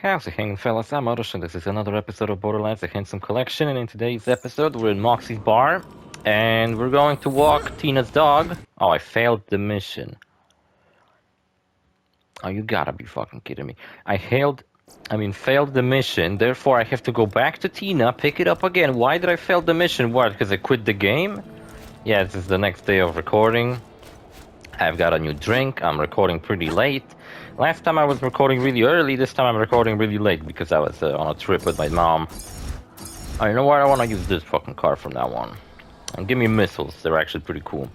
How's it hanging, fellas? I'm OrosZ, and this is another episode of Borderlands The Handsome Collection, and in today's episode, we're in Moxie's bar, and we're going to walk Tina's dog. Oh, I failed the mission. Oh, you gotta be fucking kidding me. Failed the mission, therefore I have to go back to Tina, pick it up again. Why did I fail the mission? What, because I quit the game? Yeah, this is the next day of recording. I've got a new drink, I'm recording pretty late. Last time I was recording really early, this time I'm recording really late because I was on a trip with my mom. Oh, you know what? I want to use this fucking car from now on. And give me missiles, they're actually pretty cool.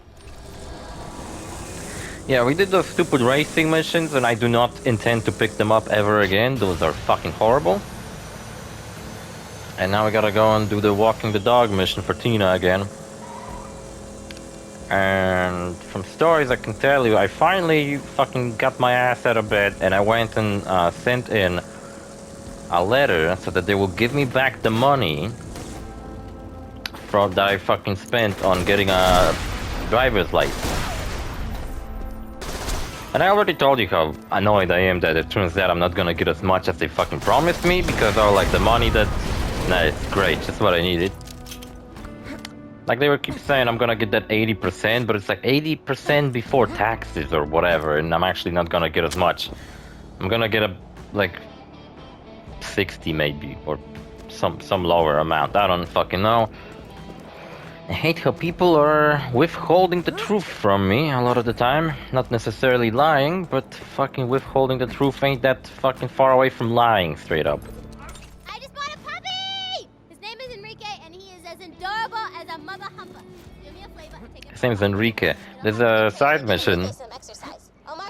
Yeah, we did those stupid racing missions and I do not intend to pick them up ever again. Those are fucking horrible. And now we gotta go and do the walking the dog mission for Tina again. And from stories I can tell you, I finally fucking got my ass out of bed and I went and sent in a letter so that they will give me back the money that I fucking spent on getting a driver's license. And I already told you how annoyed I am that it turns out I'm not gonna get as much as they fucking promised me because the money that... Nah, it's great, just what I needed. Like, they would keep saying I'm gonna get that 80%, but it's like 80% before taxes or whatever, and I'm actually not gonna get as much. I'm gonna get like 60 maybe, or some lower amount. I don't fucking know. I hate how people are withholding the truth from me a lot of the time. Not necessarily lying, but fucking withholding the truth ain't that fucking far away from lying, straight up. His name is Enrique. There's a side mission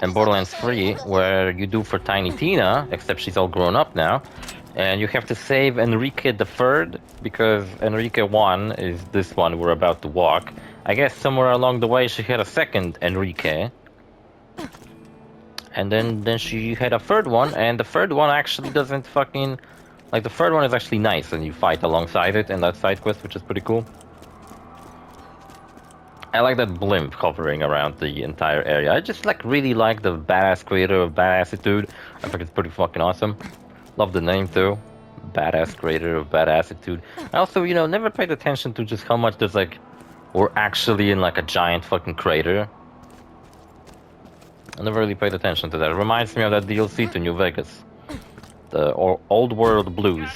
in Borderlands 3 where you do for Tiny Tina, except she's all grown up now, and you have to save Enrique the Third because Enrique 1 is this one we're about to walk. I guess somewhere along the way she had a second Enrique, and then she had a third one, and the third one actually doesn't fucking... Like, the third one is actually nice, and you fight alongside it in that side quest, which is pretty cool. I like that blimp hovering around the entire area. I just really like the badass creator of Badassitude. I think it's pretty fucking awesome. Love the name too. Badass creator of Badassitude. I also, never paid attention to just how much there's we're actually in a giant fucking crater. I never really paid attention to that. It reminds me of that DLC to New Vegas. The Old World Blues.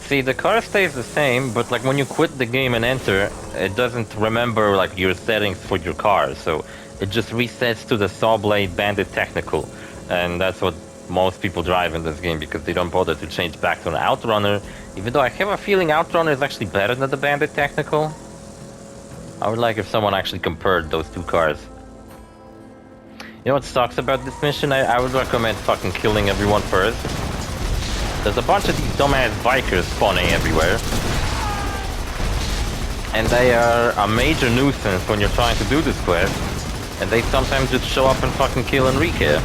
See, the car stays the same, but when you quit the game and enter, it doesn't remember your settings for your car, so it just resets to the Saw Blade Bandit Technical, and that's what most people drive in this game because they don't bother to change back to an Outrunner, even though I have a feeling Outrunner is actually better than the Bandit Technical. I would like if someone actually compared those two cars. You know what sucks about this mission? I would recommend fucking killing everyone first. There's a bunch of these dumbass bikers spawning everywhere. And they are a major nuisance when you're trying to do this quest. And they sometimes just show up and fucking kill Enrique.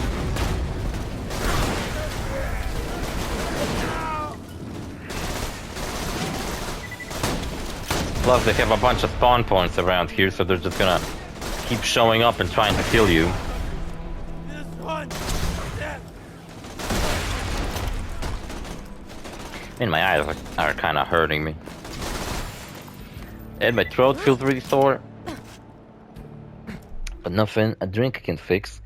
Plus they have a bunch of spawn points around here, so they're just gonna keep showing up and trying to kill you. And my eyes are kind of hurting me. And my throat feels really sore. But nothing a drink can fix.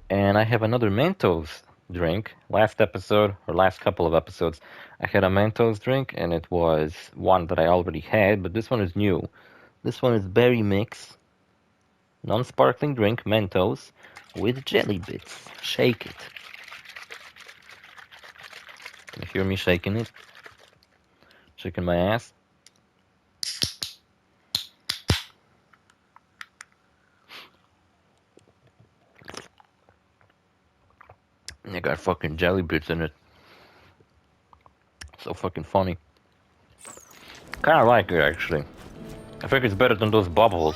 And I have another Mentos drink. Last episode, or last couple of episodes, I had a Mentos drink, and it was one that I already had, but this one is new. This one is Berry Mix. Non-sparkling drink, Mentos, with jelly bits. Shake it. Can you hear me shaking it? Shaking my ass. And I got fucking jelly bits in it. So fucking funny. Kinda like it actually. I think it's better than those bubbles.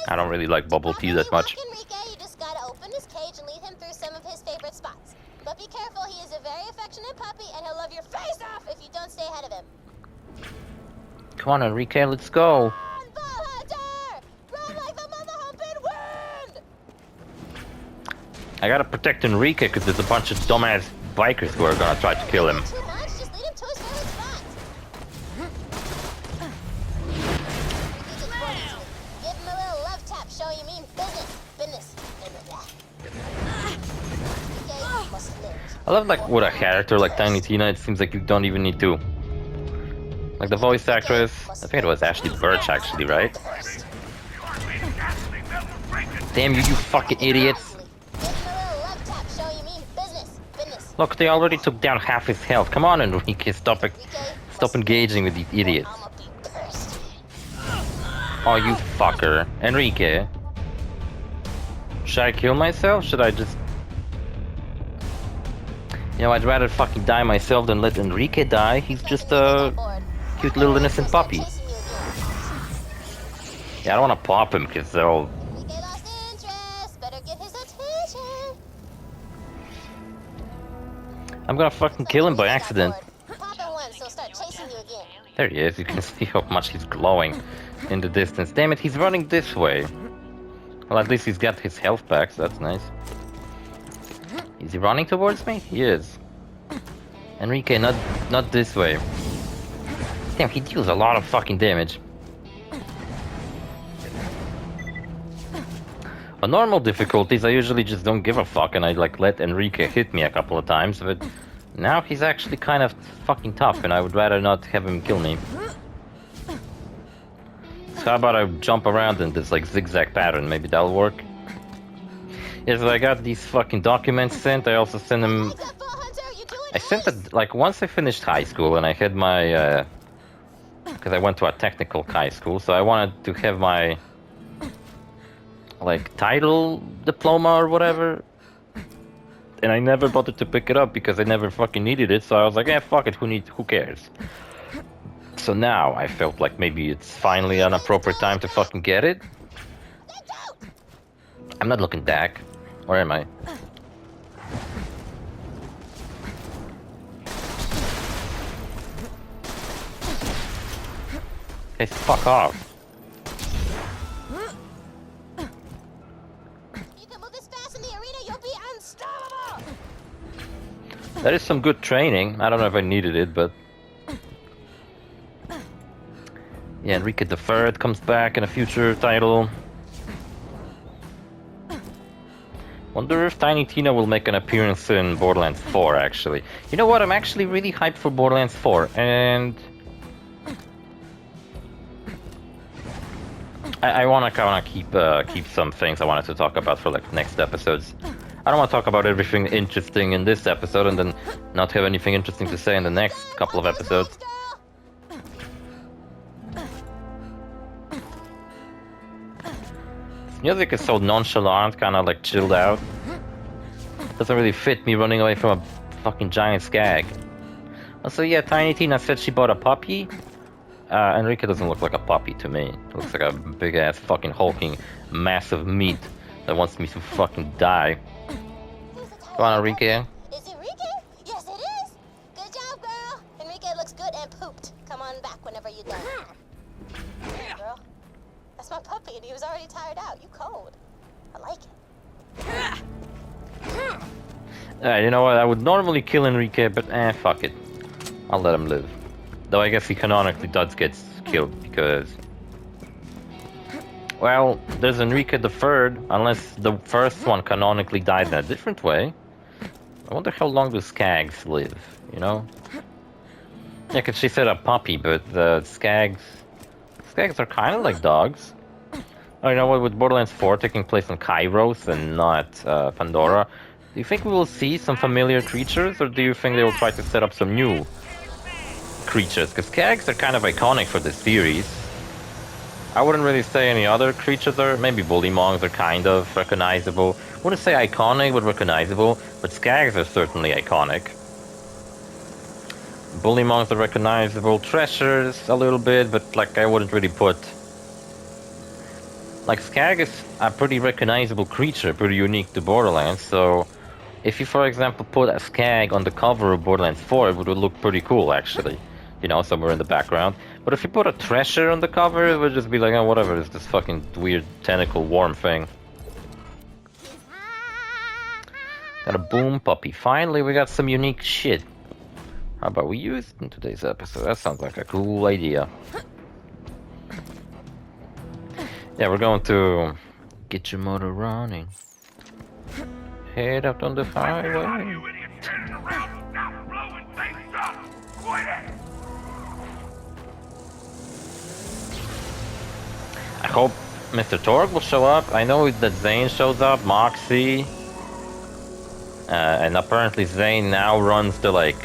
I don't really like bubble tea that much. Enrique, you just gotta open his cage and lead him through some of his favorite spots. But be careful, he is a very affectionate puppy and he'll love your face off if you don't stay ahead of him. Come on, Enrique, let's go. Run, Ball Hunter! Run like the mother humping wind! I gotta protect Enrique because there's a bunch of dumbass bikers who are gonna try to kill him. Too much? Just lead him to his favorite spot. Give him a little love tap, show you mean business. Business. Okay, must live. I love like with a character like Tiny Tina, it seems like you don't even need to. Like the voice actress, I think it was Ashley Birch actually, right? Damn you, you fucking idiots! Give him a little love tap, show you mean business. Business. Look, they already took down half his health. Come on, Enrique, stop engaging with these idiots. I'ma be cursed. Oh, you fucker. Enrique. Should I kill myself? Should I just... You know, I'd rather fucking die myself than let Enrique die. He's just a cute little innocent puppy. Yeah, I don't want to pop him because they're all... Enrique lost interest. Better get his attention. I'm gonna fucking kill him by accident. Pop him once, he'll start chasing you again. There he is. You can see how much he's glowing in the distance. Damn it, he's running this way. Well, at least he's got his health back, so that's nice. Is he running towards me? He is. Enrique, not this way. Damn, he deals a lot of fucking damage. On normal difficulties, I usually just don't give a fuck and I like let Enrique hit me a couple of times, but now he's actually kind of fucking tough and I would rather not have him kill me. So how about I jump around in this like zigzag pattern, maybe that'll work? Yes, I got these fucking documents sent, I also sent them... I sent it, like, once I finished high school and I had my, because I went to a technical high school, so I wanted to have my, like, title diploma or whatever. And I never bothered to pick it up because I never fucking needed it, so I was like, yeah, fuck it, who cares? So now I felt like maybe it's finally an appropriate time to fucking get it. I'm not looking back. Where am I? Hey, fuck off. You can move this fast in the arena, you'll be unstoppable. That is some good training. I don't know if I needed it, but... Yeah, Enrique the Third comes back in a future title. Wonder if Tiny Tina will make an appearance in Borderlands 4, actually. You know what? I'm actually really hyped for Borderlands 4, and... I wanna keep some things I wanted to talk about for like next episodes. I don't want to talk about everything interesting in this episode and then not have anything interesting to say in the next couple of episodes. Music is so nonchalant, kind of like chilled out. Doesn't really fit me running away from a fucking giant skag. Also, yeah, Tiny Tina said she bought a puppy. Enrique doesn't look like a puppy to me. It looks like a big ass fucking hulking massive meat that wants me to fucking die. Come on, Enrique. Is it Enrique? Yes, it is. Good job, girl. Enrique looks good and pooped. Come on back whenever you're done. Hey, girl. That's my puppy, and he was already tired out. You cold. I like it. You know what? I would normally kill Enrique, but fuck it. I'll let him live. Though I guess he canonically does get killed because... Well, there's Enrique the Third, unless the first one canonically died in a different way. I wonder how long do skags live, you know? Yeah, because she said a puppy, but the skags are kind of like dogs. Oh, you know what, with Borderlands 4 taking place on Kairos and not Pandora, do you think we will see some familiar creatures, or do you think they will try to set up some new creatures? Because skags are kind of iconic for this series. I wouldn't really say any other creatures are. Maybe bullymongs are kind of recognizable. Wouldn't say iconic, but recognizable. But skags are certainly iconic. Bullymongs are recognizable. Treasures a little bit, but like I wouldn't really put. Like skag is a pretty recognizable creature, pretty unique to Borderlands. So if you, for example, put a skag on the cover of Borderlands 4, it would look pretty cool, actually. You know, somewhere in the background. But if you put a treasure on the cover, it would just be like, oh, whatever, it's this fucking weird tentacle worm thing. Got a boom puppy. Finally, we got some unique shit. How about we use it in today's episode? That sounds like a cool idea. Yeah, we're going to get your motor running. Head out on the highway. I hope Mr. Torg will show up. I know that Zane shows up, Moxie. And apparently Zane now runs the, like,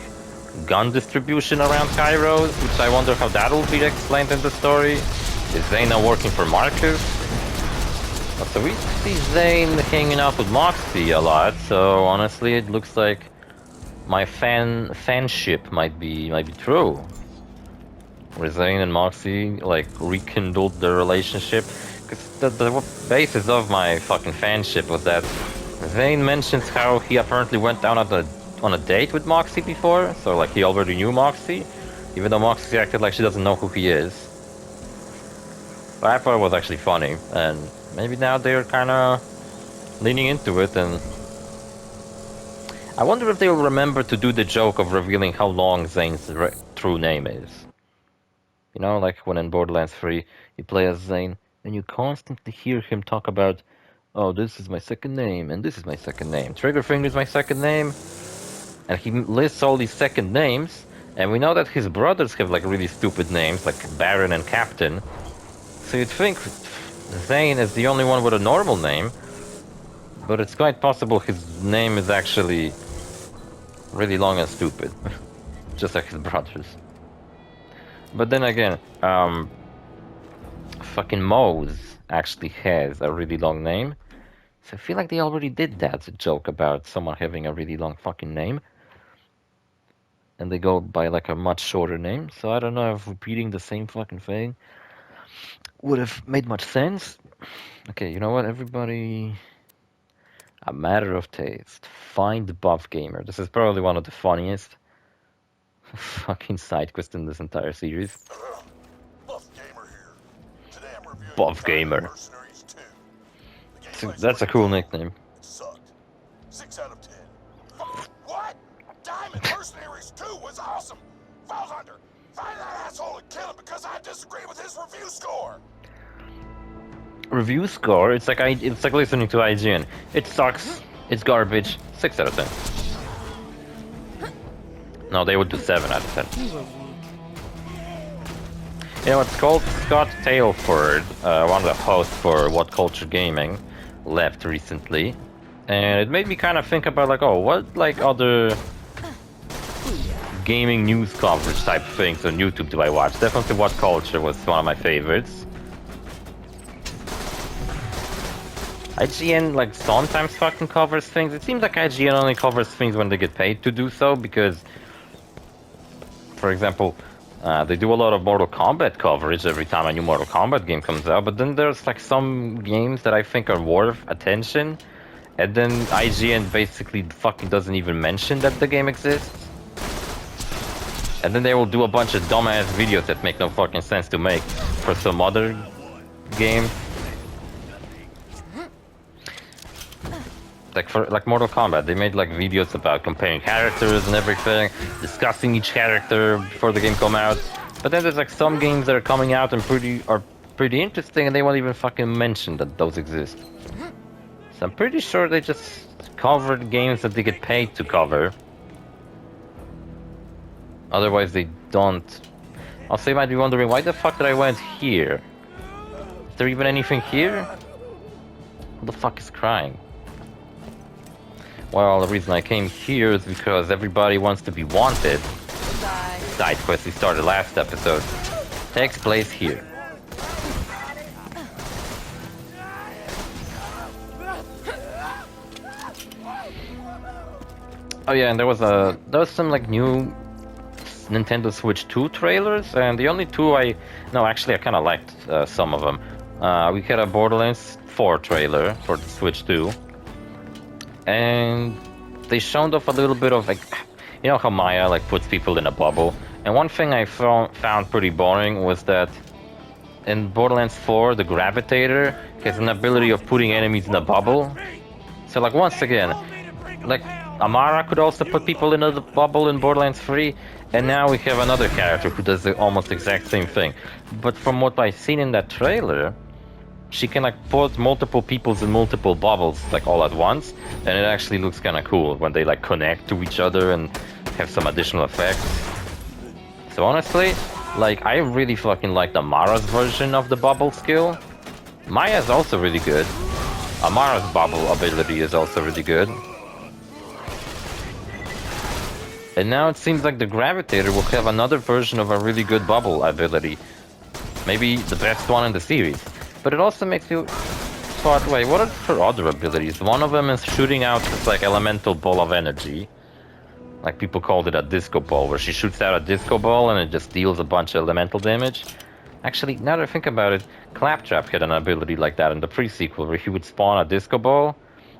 gun distribution around Cairo, which I wonder how that will be explained in the story. Is Zane now working for Marcus? So we see Zane hanging out with Moxie a lot, so honestly it looks like my fanship might be true. Where Zane and Moxie like rekindled their relationship. Because the basis of my fucking fanship was that Zane mentions how he apparently went down on a date with Moxie before, so like he already knew Moxie, even though Moxie acted like she doesn't know who he is. But I thought it was actually funny, and maybe now they're kind of leaning into it, and I wonder if they'll remember to do the joke of revealing how long Zane's true name is. You know, like when in Borderlands 3, you play as Zane, and you constantly hear him talk about, oh, this is my second name, and this is my second name. Triggerfinger is my second name, and he lists all these second names, and we know that his brothers have like really stupid names, like Baron and Captain. So you'd think Zane is the only one with a normal name, but it's quite possible his name is actually really long and stupid, just like his brothers. But then again, fucking Moze actually has a really long name, so I feel like they already did that, a joke about someone having a really long fucking name, and they go by like a much shorter name, so I don't know if repeating the same fucking thing would have made much sense. Okay, you know what, everybody? A matter of taste. Find Buff Gamer. This is probably one of the funniest fucking side quests in this entire series. Buff Gamer here. Today I'm reviewing Buff Gamer. Mercenaries 2. That's a cool nickname. It sucked. 6 out of 10. What? Diamond Mercenaries 2 was awesome. Fall Hunter, find that asshole and kill him because I disagree with his review score. Review score? It's like listening to IGN. It sucks. It's garbage. 6 out of 10. No, they would do 7 out of 10. You know, it's called Scott Tailford, one of the hosts for What Culture Gaming, left recently, and it made me kind of think about like, oh, what like other gaming news coverage type things on YouTube do I watch? Definitely What Culture was one of my favorites. IGN like sometimes fucking covers things. It seems like IGN only covers things when they get paid to do so, because for example, they do a lot of Mortal Kombat coverage every time a new Mortal Kombat game comes out, but then there's like some games that I think are worth attention, and then IGN basically fucking doesn't even mention that the game exists. And then they will do a bunch of dumbass videos that make no fucking sense to make for some other game. Like Mortal Kombat, they made like videos about comparing characters and everything, discussing each character before the game come out. But then there's like some games that are coming out and are pretty interesting, and they won't even fucking mention that those exist. So I'm pretty sure they just covered games that they get paid to cover. Otherwise they don't. Also, you might be wondering, why the fuck did I went here? Is there even anything here? Who the fuck is crying? Well, the reason I came here is because everybody wants to be wanted. Side quest we started last episode takes place here. Oh yeah, and there was some like new Nintendo Switch 2 trailers, and the only two I kind of liked some of them. We had a Borderlands 4 trailer for the Switch 2. And they showed off a little bit of like, you know how Maya like puts people in a bubble. And one thing I found pretty boring was that in Borderlands 4, the Gravitator has an ability of putting enemies in a bubble. So like once again, like Amara could also put people in the bubble in Borderlands 3, and now we have another character who does the almost exact same thing. But from what I've seen in that trailer, she can like put multiple peoples in multiple bubbles like all at once, and it actually looks kind of cool when they like connect to each other and have some additional effects. So honestly, like I really fucking like Amara's version of the bubble skill. Maya's also really good. Amara's bubble ability is also really good. And now it seems like the Gravitator will have another version of a really good bubble ability. Maybe the best one in the series. But it also makes you thought, wait, what are her other abilities? One of them is shooting out this like elemental ball of energy. Like people called it a disco ball, where she shoots out a disco ball and it just deals a bunch of elemental damage. Actually, now that I think about it, Claptrap had an ability like that in the pre-sequel, where he would spawn a disco ball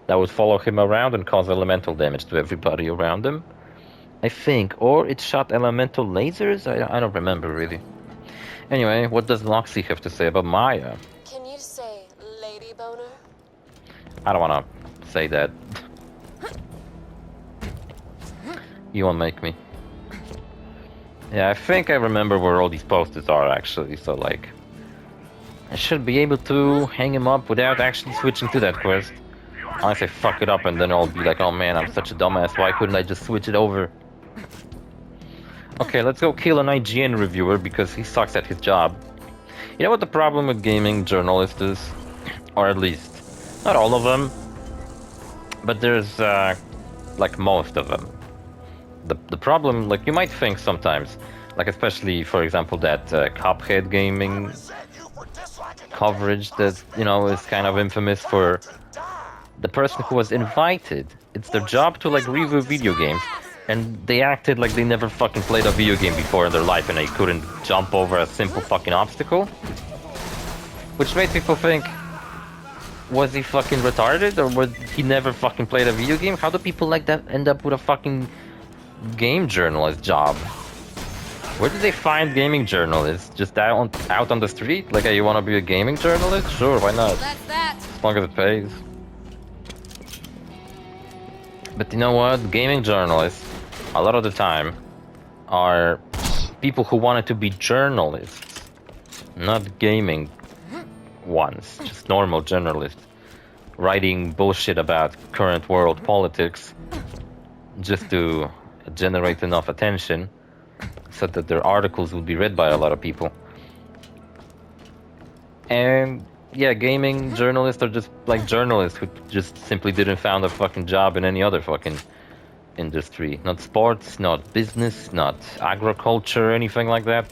that would follow him around and cause elemental damage to everybody around him. I think, or it shot elemental lasers? I don't remember really. Anyway, what does Loxy have to say about Maya? Can you say Lady Boner? I don't wanna say that. You won't make me. Yeah, I think I remember where all these posters are actually, so like... I should be able to hang him up without actually switching to that quest. Unless I fuck it up and then I'll be like, oh man, I'm such a dumbass, why couldn't I just switch it over? Okay, let's go kill an IGN reviewer because he sucks at his job. You know what the problem with gaming journalists is? Or at least, not all of them, but there's like most of them. The problem, like you might think sometimes, like especially for example that Cuphead gaming coverage that, you know, is kind of infamous for the person who was invited. It's their job to like review video games, and they acted like they never fucking played a video game before in their life and they couldn't jump over a simple fucking obstacle. Which made people think, was he fucking retarded or was he never fucking played a video game? How do people like that end up with a fucking game journalist job? Where did they find gaming journalists? Just out on the street? Like, hey, you want to be a gaming journalist? Sure, why not? That's that. As long as it pays. But you know what? Gaming journalists, a lot of the time, are people who wanted to be journalists, not gaming ones, just normal journalists, writing bullshit about current world politics just to generate enough attention so that their articles will be read by a lot of people. And yeah, gaming journalists are just like journalists who just simply didn't found a fucking job in any other fucking industry. Not sports, not business, not agriculture, anything like that.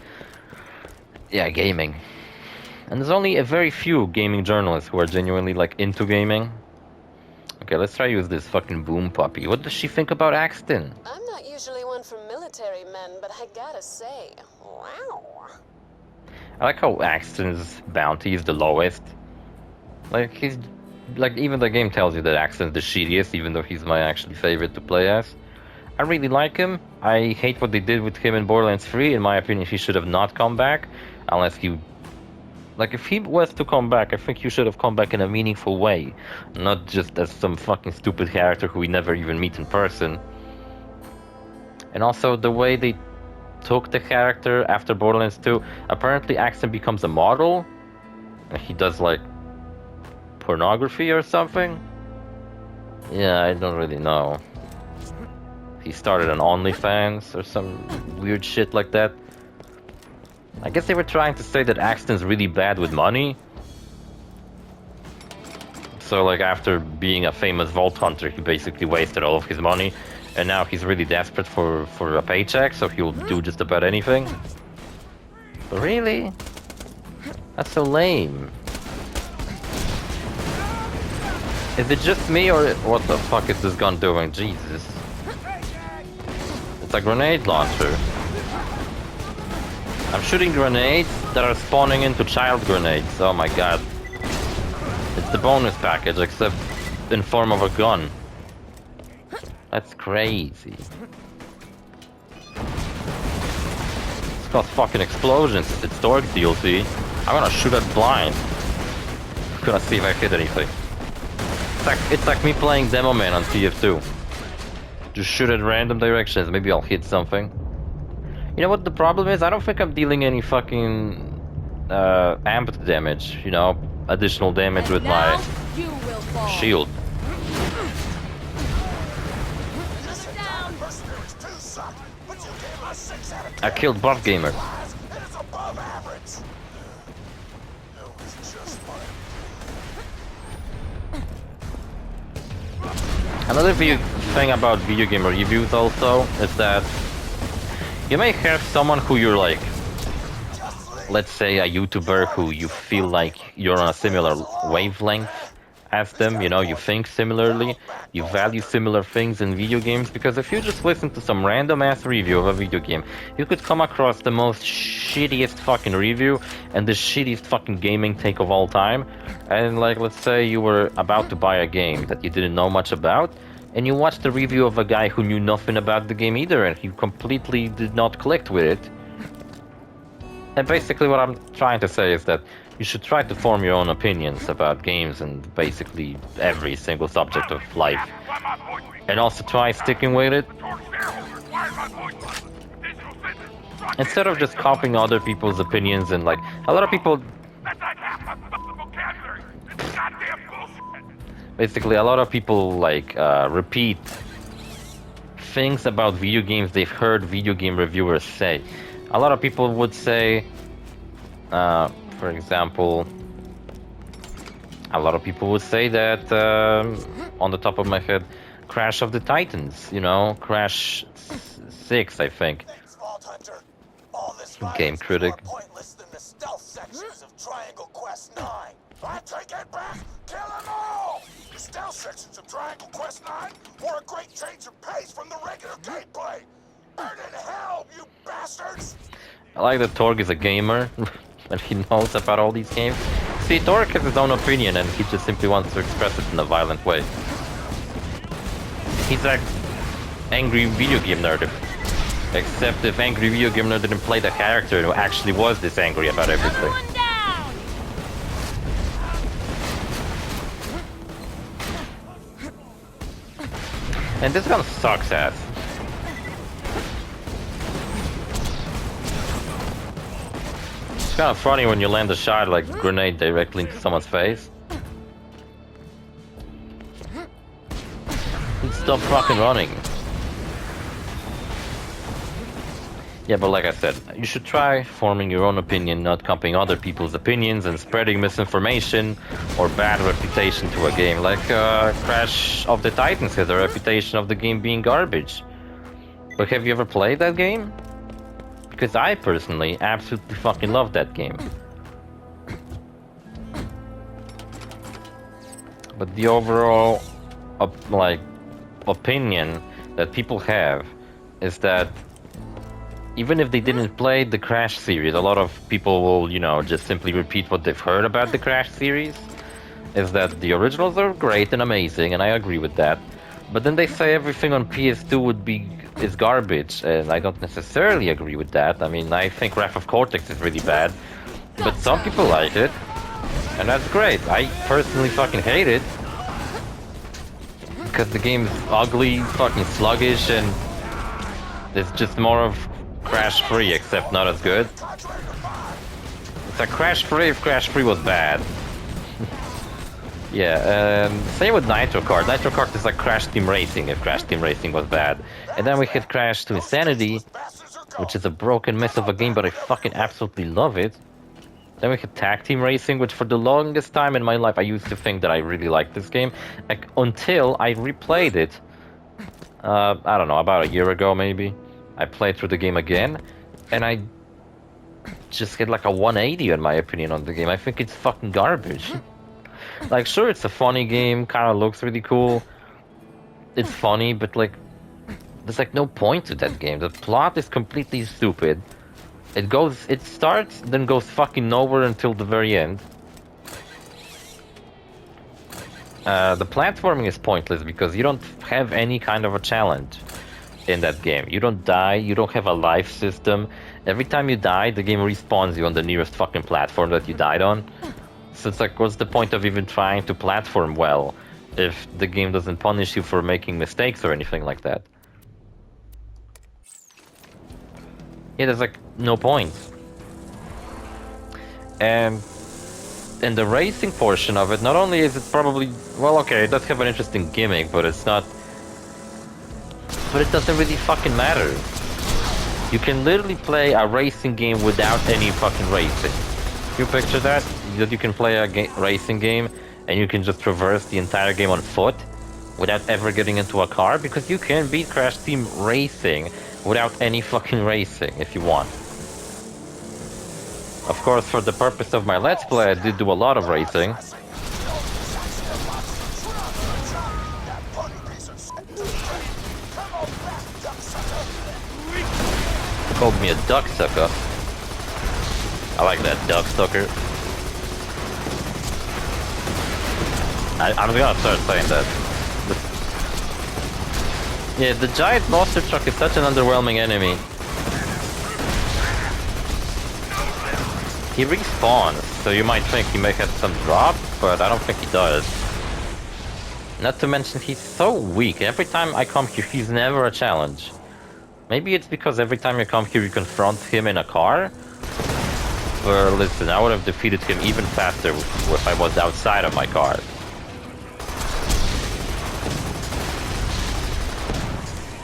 Yeah, gaming. And there's only a very few gaming journalists who are genuinely like into gaming. Okay, let's try use this fucking boom puppy. What does she think about Axton? I'm not usually one for military men, but I gotta say, wow. I like how Axton's bounty is the lowest. Like, he's... Like, even the game tells you that Axton's the shittiest, even though he's my actually favorite to play as. I really like him. I hate what they did with him in Borderlands 3. In my opinion, he should have not come back. Unless he... Like, if he was to come back, I think he should have come back in a meaningful way. Not just as some fucking stupid character who we never even meet in person. And also, the way they took the character after Borderlands 2, apparently Axton becomes a model. He does, like, pornography or something? Yeah, I don't really know. He started an OnlyFans or some weird shit like that. I guess they were trying to say that Axton's really bad with money. So, like, after being a famous vault hunter, he basically wasted all of his money. And now he's really desperate for a paycheck, so he'll do just about anything. But really? That's so lame. Is it just me, or what the fuck is this gun doing? Jesus. It's a grenade launcher. I'm shooting grenades that are spawning into child grenades. Oh my god. It's the bonus package, except in form of a gun. That's crazy. It's got fucking explosions. It's Dork DLC. I'm gonna shoot it blind. Gonna see if I hit anything. It's like me playing Demo Man on TF2. Just shoot at random directions. Maybe I'll hit something. You know what the problem is? I don't think I'm dealing any fucking amped damage. You know, additional damage with my shield. Mercenaries 2 suck, but you gave us 6 out of 10. I killed Bot Gamer. It is above average. It was just fine. Another thing about video game reviews also is that you may have someone who you're like, let's say a YouTuber who you feel like you're on a similar wavelength as them, you know, you think similarly, you value similar things in video games, because if you just listen to some random ass review of a video game, you could come across the most shittiest fucking review and the shittiest fucking gaming take of all time. And like, let's say you were about to buy a game that you didn't know much about, and you watched the review of a guy who knew nothing about the game either, and he completely did not click with it. And basically what I'm trying to say is that you should try to form your own opinions about games and basically every single subject of life. And also try sticking with it. Instead of just copying other people's opinions, and like, a lot of people... Basically, a lot of people like repeat things about video games they've heard video game reviewers say. A lot of people would say, for example, a lot of people would say that, on the top of my head, Crash of the Titans, you know, Crash 6, I think. Thanks, Vault Hunter. All this Game violence is critic. more pointless than the stealth sections of Triangle Quest 9. I take it back. Kill them all. The stealth sections of Triangle Quest 9 were a great change of pace from the regular gameplay. Burn in hell, you bastards! I like that Torg is a gamer and he knows about all these games. See, Torg has his own opinion and he just simply wants to express it in a violent way. He's like angry video game nerd. Except if angry video game nerd didn't play the character who actually was this angry about everything. And this gun sucks ass. It's kind of funny when you land a shot like grenade directly into someone's face. Stop fucking running. Yeah, but like I said, you should try forming your own opinion, not copying other people's opinions and spreading misinformation or bad reputation to a game. Like Crash of the Titans has a reputation of the game being garbage. But have you ever played that game? Because I personally absolutely fucking love that game. But the overall opinion that people have is that even if they didn't play the Crash series, a lot of people will, you know, just simply repeat what they've heard about the Crash series. Is that the originals are great and amazing, and I agree with that. But then they say everything on PS2 is garbage, and I don't necessarily agree with that. I mean, I think Wrath of Cortex is really bad, but some people like it, and that's great. I personally fucking hate it because the game is ugly, fucking sluggish, and it's just more of Crash 3, except not as good. It's like Crash 3 if Crash 3 was bad. Yeah, same with Nitro Kart. Nitro Kart is like Crash Team Racing if Crash Team Racing was bad. And then we hit Crash to Insanity, which is a broken mess of a game, but I fucking absolutely love it. Then we hit Tag Team Racing, which for the longest time in my life I used to think that I really liked this game, like, until I replayed it. I don't know, about a year ago maybe. I played through the game again, and I just hit like a 180 in my opinion on the game. I think it's fucking garbage. Like, sure, it's a funny game, kind of looks really cool. It's funny, but like, there's like no point to that game. The plot is completely stupid. It starts, then goes fucking nowhere until the very end. The platforming is pointless because you don't have any kind of a challenge in that game. You don't die, you don't have a life system. Every time you die, the game respawns you on the nearest fucking platform that you died on. So it's like, what's the point of even trying to platform well if the game doesn't punish you for making mistakes or anything like that? Yeah, there's like no point. And in the racing portion of it, not only is it probably, well, okay, it does have an interesting gimmick, but it's not, but it doesn't really fucking matter. You can literally play a racing game without any fucking racing. You picture that? That you can play a racing game and you can just traverse the entire game on foot without ever getting into a car, because you can beat Crash Team Racing without any fucking racing if you want. Of course, for the purpose of my Let's Play, I did do a lot of racing. He called me a duck sucker. I like that, duck sucker. I'm gonna start saying that. Yeah, the giant monster truck is such an underwhelming enemy. He respawns, so you might think he may have some drop, but I don't think he does. Not to mention, he's so weak. Every time I come here, he's never a challenge. Maybe it's because every time you come here, you confront him in a car? But listen, I would have defeated him even faster if I was outside of my car.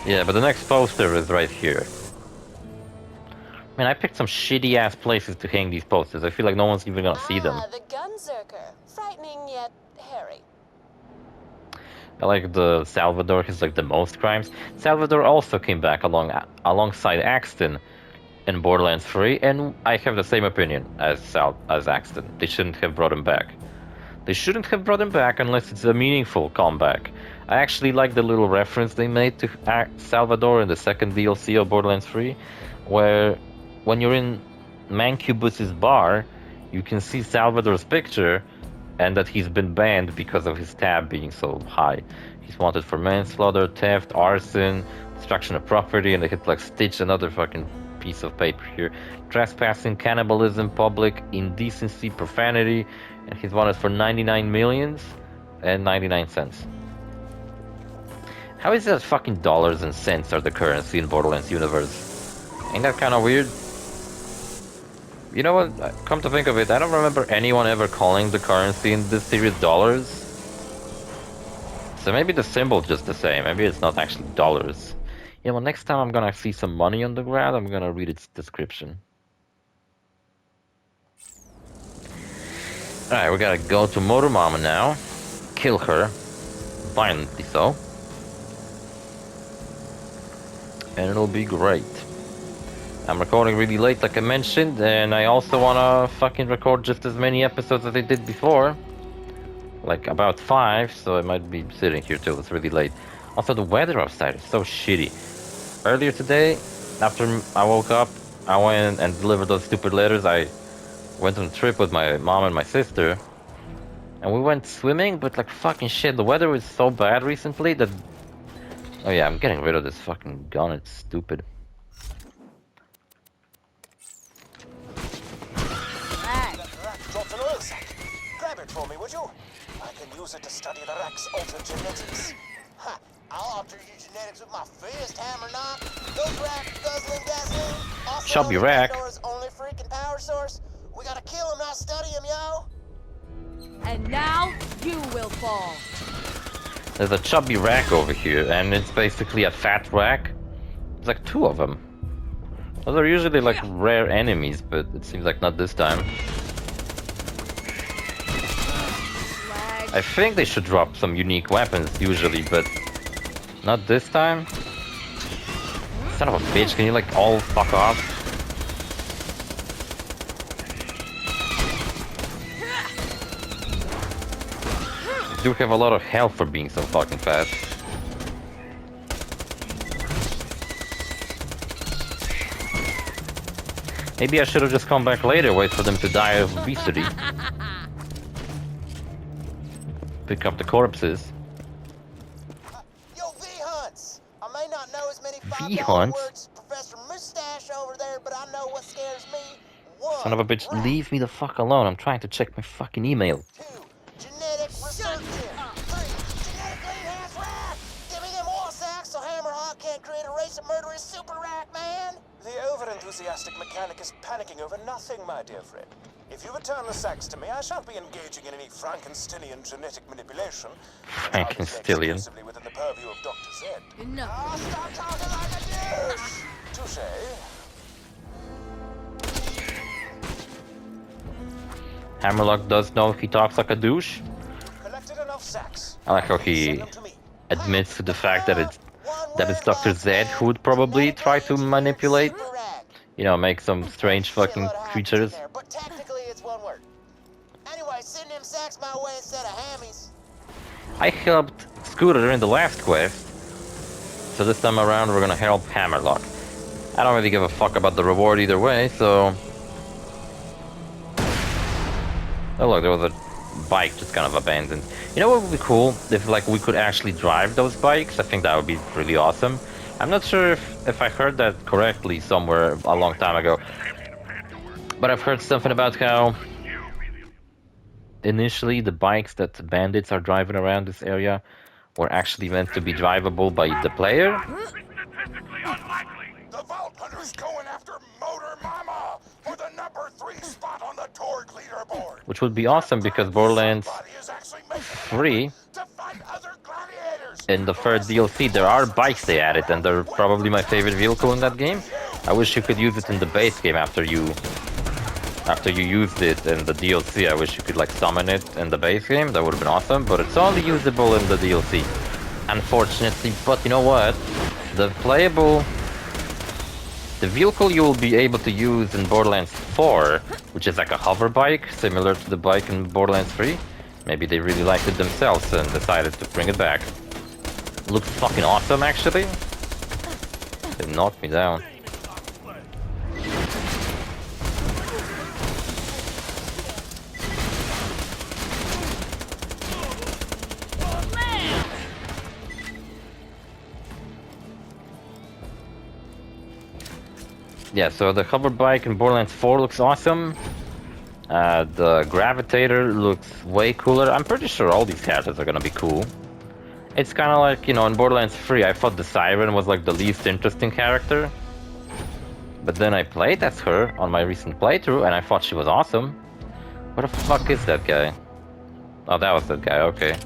Yeah, but the next poster is right here. Man, I picked some shitty-ass places to hang these posters. I feel like no one's even gonna see them. The Gunzerker. Frightening yet hairy. I like the Salvador, he's like the most crimes. Salvador also came back alongside Axton in Borderlands 3, and I have the same opinion as Axton. They shouldn't have brought him back. They shouldn't have brought him back unless it's a meaningful comeback. I actually like the little reference they made to Salvador in the second DLC of Borderlands 3, where when you're in Mancubus's bar, you can see Salvador's picture, and that he's been banned because of his tab being so high. He's wanted for manslaughter, theft, arson, destruction of property, and they hit like stitch another fucking piece of paper here. Trespassing, cannibalism, public indecency, profanity, and he's wanted for 99 millions and 99 cents. How is it that fucking dollars and cents are the currency in Borderlands universe? Ain't that kind of weird? You know what? Come to think of it, I don't remember anyone ever calling the currency in this series dollars. So maybe the symbol's just the same. Maybe it's not actually dollars. Yeah, well, next time I'm gonna see some money on the ground, I'm gonna read its description. Alright, we gotta go to Motor Mama now. Kill her. Violently so. And it'll be great. I'm recording really late, like I mentioned, and I also wanna fucking record just as many episodes as I did before. Like about 5, so I might be sitting here till it's really late. Also, the weather outside is so shitty. Earlier today, after I woke up, I went and delivered those stupid letters. I went on a trip with my mom and my sister, and we went swimming, but like fucking shit, the weather was so bad recently that... Oh yeah, I'm getting rid of this fucking gun, it's stupid. Dropped an oil sack. Grab it for me, would you? I can use it to study the Rack's altered genetics. Ha! I'll alter your genetics with my fist, hammer knock. Those Rack guzzling gasoline. Also Chubby Rack. Pandora's only freaking power source. We gotta kill him, not study him, yo. And now you will fall. There's a chubby rack over here, and it's basically a fat rack. There's like 2 of them. Those are usually like rare enemies, but it seems like not this time. I think they should drop some unique weapons usually, but not this time. Son of a bitch, can you like all fuck off? You do have a lot of health for being so fucking fast. Maybe I should have just come back later, wait for them to die of obesity. Pick up the corpses. Yo, V-Hunts! I may not know as many V-Hunts? words as Professor Mustache over there, but I know what scares me. 1, Son of a bitch, leave me the fuck alone. I'm trying to check my fucking email. 2, genetic research kit. 3, genetically enhanced rack. Give me them oil sacks so Hammerhawk can't create a race of murderous super rack, man. The overenthused enthusiastic mechanic is panicking over nothing, my dear friend. If you return the sacks to me, I shan't be engaging in any Frankensteinian genetic manipulation. Frankensteinian. Exclusively within the purview of Dr. Z. Enough. Oh, stop talking like a douche! Touche. Hammerlock does know he talks like a douche. Collected enough sacks. I like how he Send them to me. admits to the fact that it's Dr. Z who would probably try to manipulate, you know, make some strange fucking creatures. But technically it's one word. Anyway, send them sacks my way instead of hammies. I helped Scooter in the last quest, so this time around we're gonna help Hammerlock. I don't really give a fuck about the reward either way, so... Oh look, there was a bike just kind of abandoned. You know what would be cool? If like we could actually drive those bikes, I think that would be really awesome. I'm not sure if I heard that correctly somewhere a long time ago, but I've heard something about how initially the bikes that bandits are driving around this area were actually meant to be drivable by the player. The Vault Hunter's going after Motor Mama for the number 3 spot on the Torg leaderboard. Which would be awesome because Borderlands Somebody is actually making 3 to fight other gladiators. in the third DLC, there are bikes they added, and they're probably my favorite vehicle in that game. I wish you could use it in the base game after you used it in the DLC. I wish you could like summon it in the base game. That would have been awesome, but it's only usable in the DLC, unfortunately. But you know what? The vehicle you will be able to use in Borderlands 4, which is like a hover bike, similar to the bike in Borderlands 3. Maybe they really liked it themselves and decided to bring it back. Looks fucking awesome, actually. They knocked me down. Yeah, so the hover bike in Borderlands 4 looks awesome. The Gravitator looks way cooler. I'm pretty sure all these characters are gonna be cool. It's kind of like, you know, in Borderlands 3, I thought the Siren was like the least interesting character. But then I played as her on my recent playthrough, and I thought she was awesome. Where the fuck is that guy? Oh, that was that guy, okay.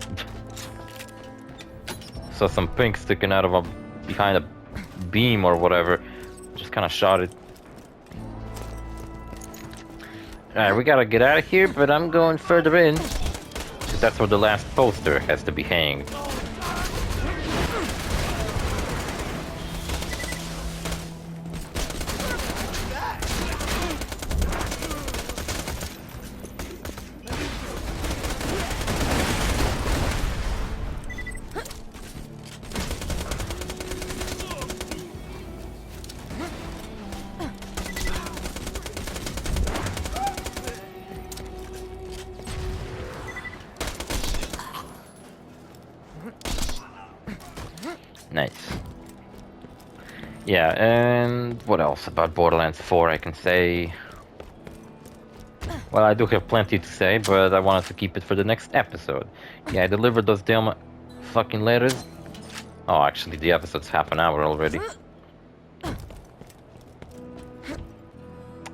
Saw some pink sticking out of behind a beam or whatever. Just kind of shot it. Alright, we gotta get out of here, but I'm going further in. Because that's where the last poster has to be hanged. Nice. Yeah, and what else about Borderlands 4 I can say? Well, I do have plenty to say, but I wanted to keep it for the next episode. Yeah, I delivered those damn fucking letters. Oh, actually, the episode's half an hour already.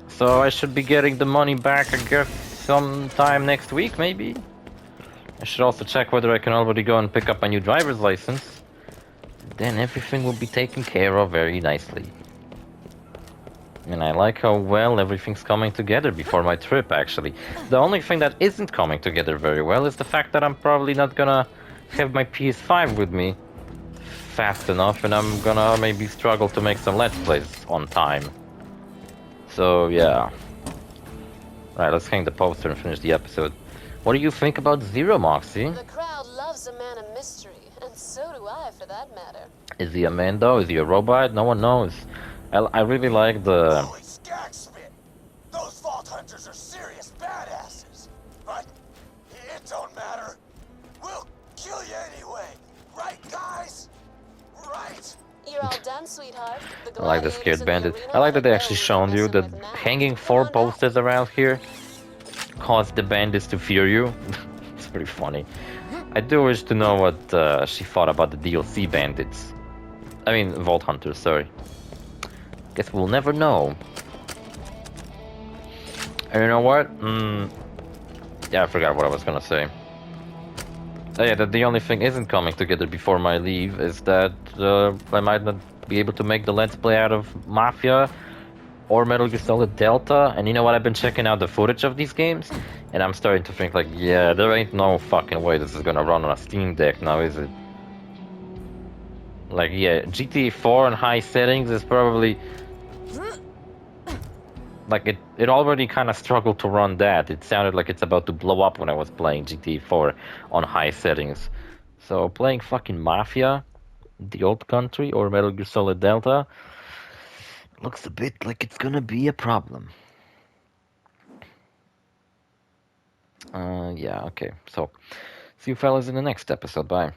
So I should be getting the money back, I guess, sometime next week, maybe? I should also check whether I can already go and pick up my new driver's license. Then everything will be taken care of very nicely. And I like how well everything's coming together before my trip, actually. The only thing that isn't coming together very well is the fact that I'm probably not gonna have my PS5 with me fast enough, and I'm gonna maybe struggle to make some Let's Plays on time. So, yeah. Alright, let's hang the poster and finish the episode. What do you think about Zero, Moxie? The crowd loves a man of mystery, and so do I, for that matter. Is he a man, though? Is he a robot? No one knows. I really like the... Holy skag spit! Those Vault Hunters are serious badasses. But it don't matter. We'll kill you anyway. Right, guys? Right? You're all done, sweetheart. I like the scared bandit. I like that they actually shown you that hanging 4 posters around here caused the bandits to fear you. It's pretty funny. I do wish to know what she thought about the DLC bandits. I mean, Vault Hunters, sorry. Guess we'll never know. And you know what? Yeah, I forgot what I was gonna say. Oh, yeah, that the only thing isn't coming together before my leave is that I might not be able to make the Let's Play out of Mafia or Metal Gear Solid Delta. And you know what? I've been checking out the footage of these games, and I'm starting to think like, yeah, there ain't no fucking way this is gonna run on a Steam Deck now, is it? Like, yeah, GTA 4 in high settings is probably... Like, it already kind of struggled to run that. It sounded like it's about to blow up when I was playing GTA 4 on high settings. So, playing fucking Mafia, the old country, or Metal Gear Solid Delta, looks a bit like it's gonna be a problem. Yeah, okay. So, see you fellas in the next episode. Bye.